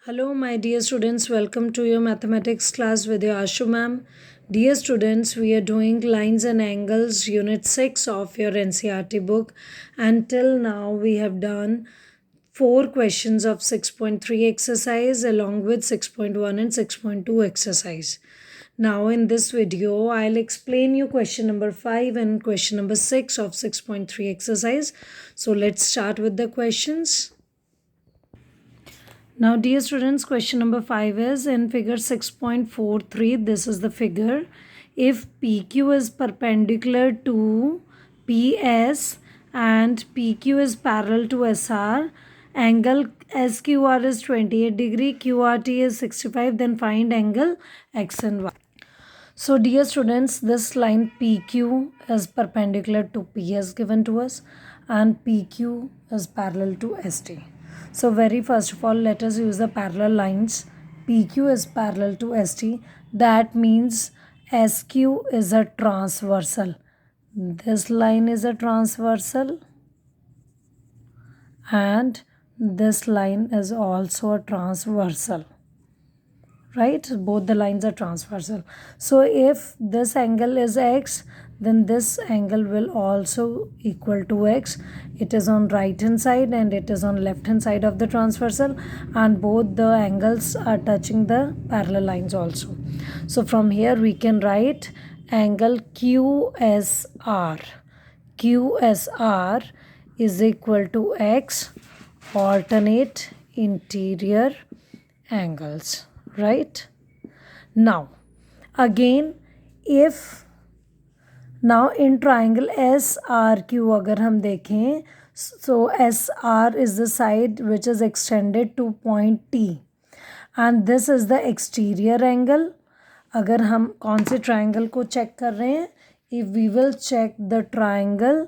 Hello, my dear students. Welcome to your mathematics class with your Ashu ma'am. Dear students, we are doing lines and angles, unit 6 of your NCERT book. Until now, we have done 4 questions of 6.3 exercise along with 6.1 and 6.2 exercise. Now, in this video, I'll explain you question number 5 and question number 6 of 6.3 exercise. So, let's start with the questions. Now, dear students, question number 5 is in figure 6.43. This is the figure. If PQ is perpendicular to PS and PQ is parallel to SR, angle SQR is 28 degree, QRT is 65, then find angle X and Y. So, dear students, this line PQ is perpendicular to PS given to us and PQ is parallel to ST. So, very first of all, let us use the parallel lines. PQ is parallel to ST. That means SQ is a transversal. This line is a transversal and this line is also a transversal. Right, both the lines are transversal. So if this angle is X, then this angle will also equal to X. It is on right hand side and it is on left hand side of the transversal, and both the angles are touching the parallel lines also. So from here we can write angle QSR. QSR is equal to X alternate interior angles. Right now, again, if now in triangle SRQ अगर हम देखें, so SR is the side which is extended to point T and this is the exterior angle. अगर हम कौन से triangle को check कर रहे हैं, if we will check the triangle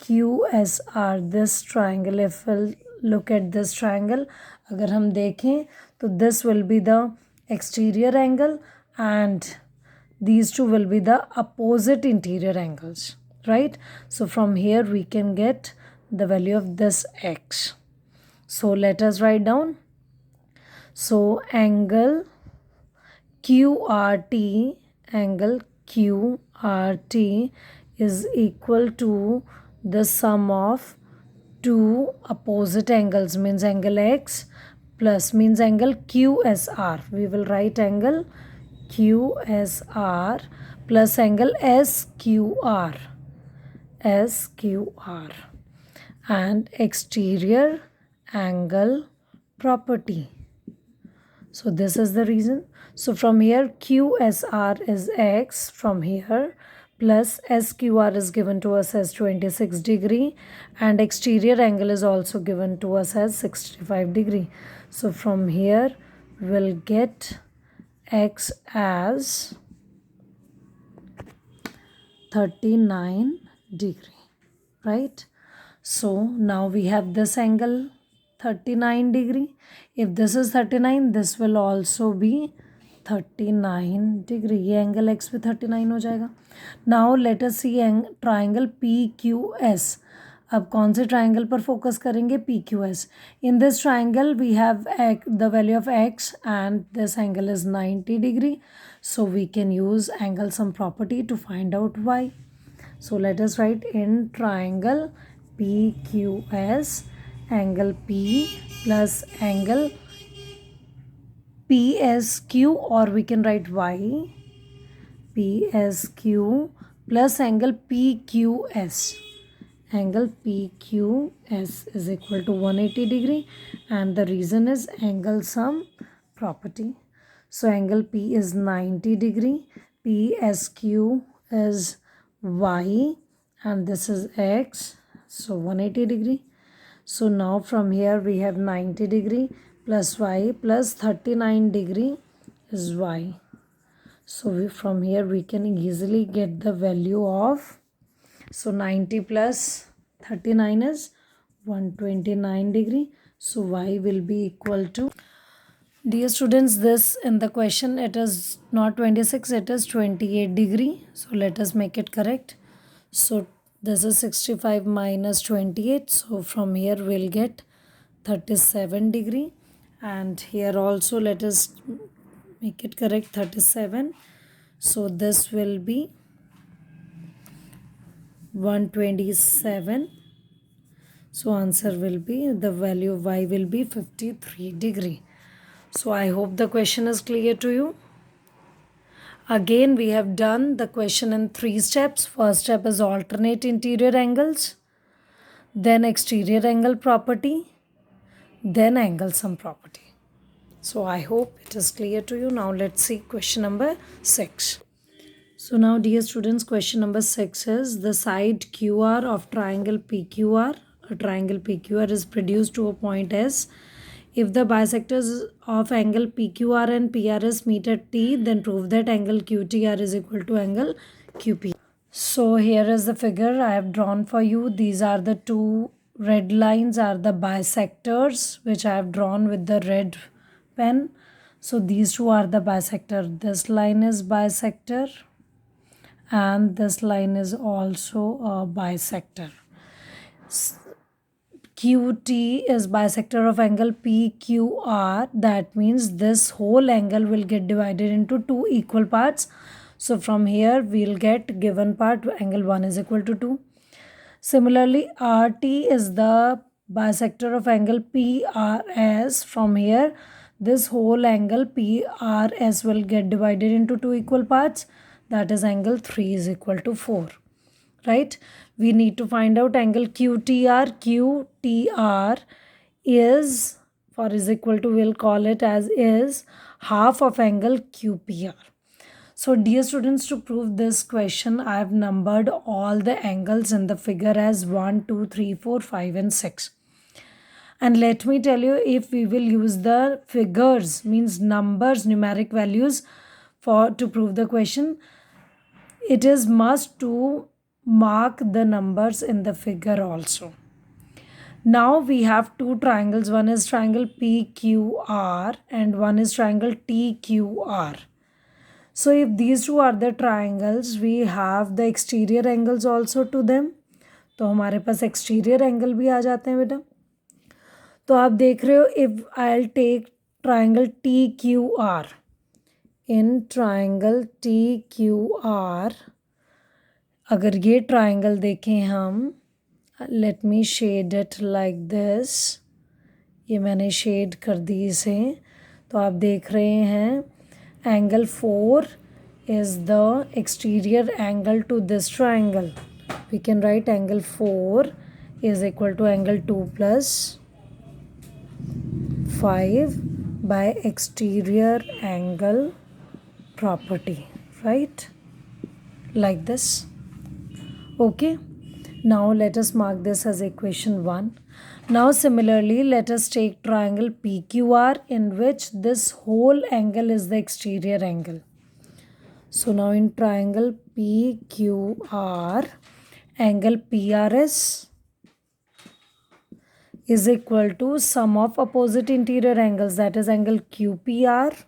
QSR, this triangle, if we'll look at this triangle, अगर हम देखें तो this will be the exterior angle and these two will be the opposite interior angles, right? So from here we can get the value of this X. So let us write down. So angle QRT is equal to the sum of two opposite angles, means angle X plus means angle QSR. We will write angle QSR plus angle SQR and exterior angle property. So this is the reason. So from here QSR is X from here plus SQR is given to us as 26 degree and exterior angle is also given to us as 65 degree. So from here we'll get X as 39 degree, right? So now we have this angle 39 degree. If this is 39, this will also be 39 degree. ये angle X भी 39 हो जाएगा. Now let us see triangle PQS. अब कौन से triangle पर focus करेंगे? PQS. In this triangle we have the value of X and this angle is 90 degree. So we can use angle sum property to find out Y. So let us write in triangle PQS, angle P plus angle PSQ, or we can write Y, PSQ plus angle PQS. Angle PQS is equal to 180 degree and the reason is angle sum property. So angle P is 90 degree, PSQ is Y and this is X, so 180 degree. So now from here we have 90 degree plus Y plus 39 degree is Y. So from here we can easily get the value of, so 90 plus 39 is 129 degree. So Y will be equal to, dear students, this in the question it is not 26, it is 28 degree. So let us make it correct. So this is 65 minus 28. So from here we'll get 37 degree and here also let us make it correct, 37. So this will be 127. So answer will be, the value of y will be 53 degree. So I hope the question is clear to you. Again, we have done the question in 3 steps. First step is alternate interior angles, then exterior angle property, then angle sum property. So I hope it is clear to you. Now let's see question number 6. So now dear students, question number 6 is the side QR of triangle PQR. A triangle PQR is produced to a point S. If the bisectors of angle PQR and PRS meet at T, then prove that angle QTR is equal to angle QP. So here is the figure I have drawn for you. These are the two red lines are the bisectors which I have drawn with the red pen. So these two are the bisector. This line is bisector and this line is also a bisector. QT is bisector of angle PQR. That means this whole angle will get divided into two equal parts. So from here we'll get given part angle 1 is equal to 2. Similarly, RT is the bisector of angle PRS. From here this whole angle PRS will get divided into two equal parts. That is angle 3 is equal to 4. Right? We need to find out angle QTR. QTR is, for is equal to, we'll call it as is half of angle QPR. So dear students, to prove this question, I have numbered all the angles in the figure as 1, 2, 3, 4, 5 and 6. And let me tell you, if we will use the figures, means numbers, numeric values to prove the question, it is must to mark the numbers in the figure also. Now we have two triangles. One is triangle PQR and one is triangle TQR. So if these two are the triangles, we have the exterior angles also to them. तो हमारे पास exterior angle भी आ जाते हैं बेटा. तो आप देख रहे हो, if I'll take triangle TQR. In triangle TQR, अगर ये ट्राइंगल देखें हम, let me shade it like this, ये मैंने शेड कर दी इसे, तो आप देख रहे हैं angle 4 is the exterior angle to this triangle. We can write angle 4 is equal to angle 2 + 5 by exterior angle property, right? Like this. Okay, now let us mark this as equation 1. Now similarly, let us take triangle PQR in which this whole angle is the exterior angle. So now in triangle PQR, angle PRS is equal to sum of opposite interior angles, that is angle QPR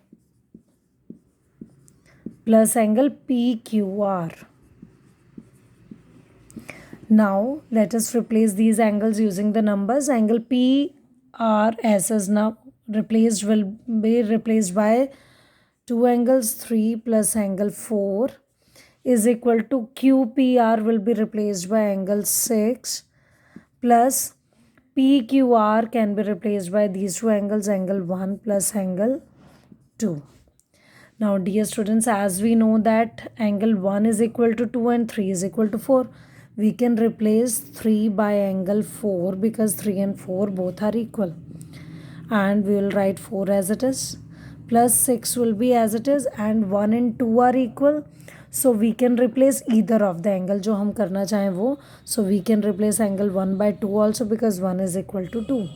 plus angle PQR. Now let us replace these angles using the numbers. Angle PRS is now will be replaced by two angles 3 plus angle 4 is equal to QPR will be replaced by angle 6 plus PQR can be replaced by these two angles, angle 1 plus angle 2. Now dear students, as we know that angle 1 is equal to 2 and 3 is equal to 4, we can replace 3 by angle 4 because 3 and 4 both are equal. And we will write 4 as it is. Plus 6 will be as it is and 1 and 2 are equal. So we can replace either of the angle जो हम करना चाहें वो. So we can replace angle 1 by 2 also because 1 is equal to 2.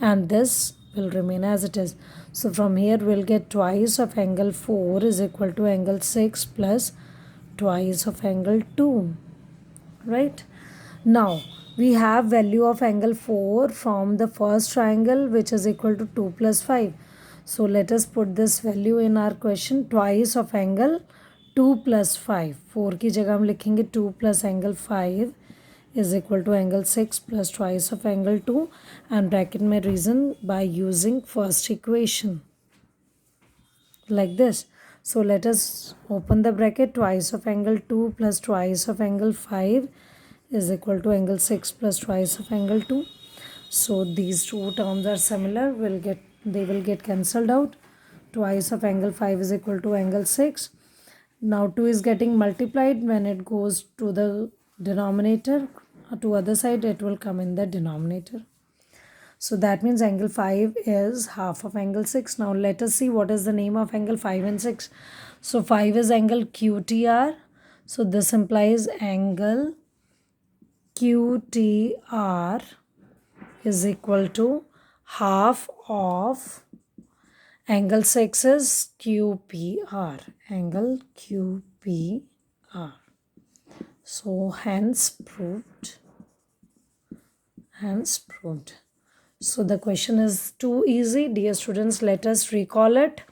And this will remain as it is. So from here we'll get twice of angle 4 is equal to angle 6 plus twice of angle 2. Right? Now we have value of angle 4 from the first triangle which is equal to 2 plus 5. So let us put this value in our question, twice of angle 2 plus 5. 4 की जगह हम लिखेंगे 2 plus angle 5 is equal to angle 6 plus twice of angle 2, and bracket my reason by using first equation like this. So let us open the bracket. Twice of angle 2 plus twice of angle 5 is equal to angle 6 plus twice of angle 2. So these two terms are similar, they will get cancelled out. Twice of angle 5 is equal to angle 6. Now 2 is getting multiplied. When it goes to the denominator, to other side, it will come in the denominator. So that means angle 5 is half of angle 6. Now let us see what is the name of angle 5 and 6. So 5 is angle QTR. So this implies angle QTR is equal to half of angle 6 is QPR. Angle QPR. So hence proved. So the question is too easy. Dear students, let us recall it.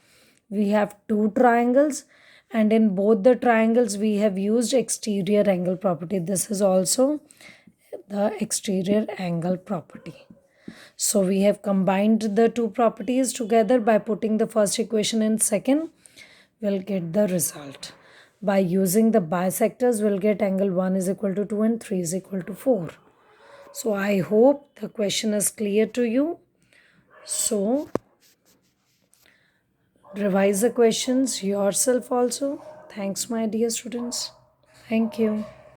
We have two triangles, and in both the triangles we have used exterior angle property. This is also the exterior angle property. So we have combined the two properties together by putting the first equation in second. We'll get the result. By using the bisectors, we'll get angle 1 is equal to 2 and 3 is equal to 4. So I hope the question is clear to you. So revise the questions yourself also. Thanks, my dear students. Thank you.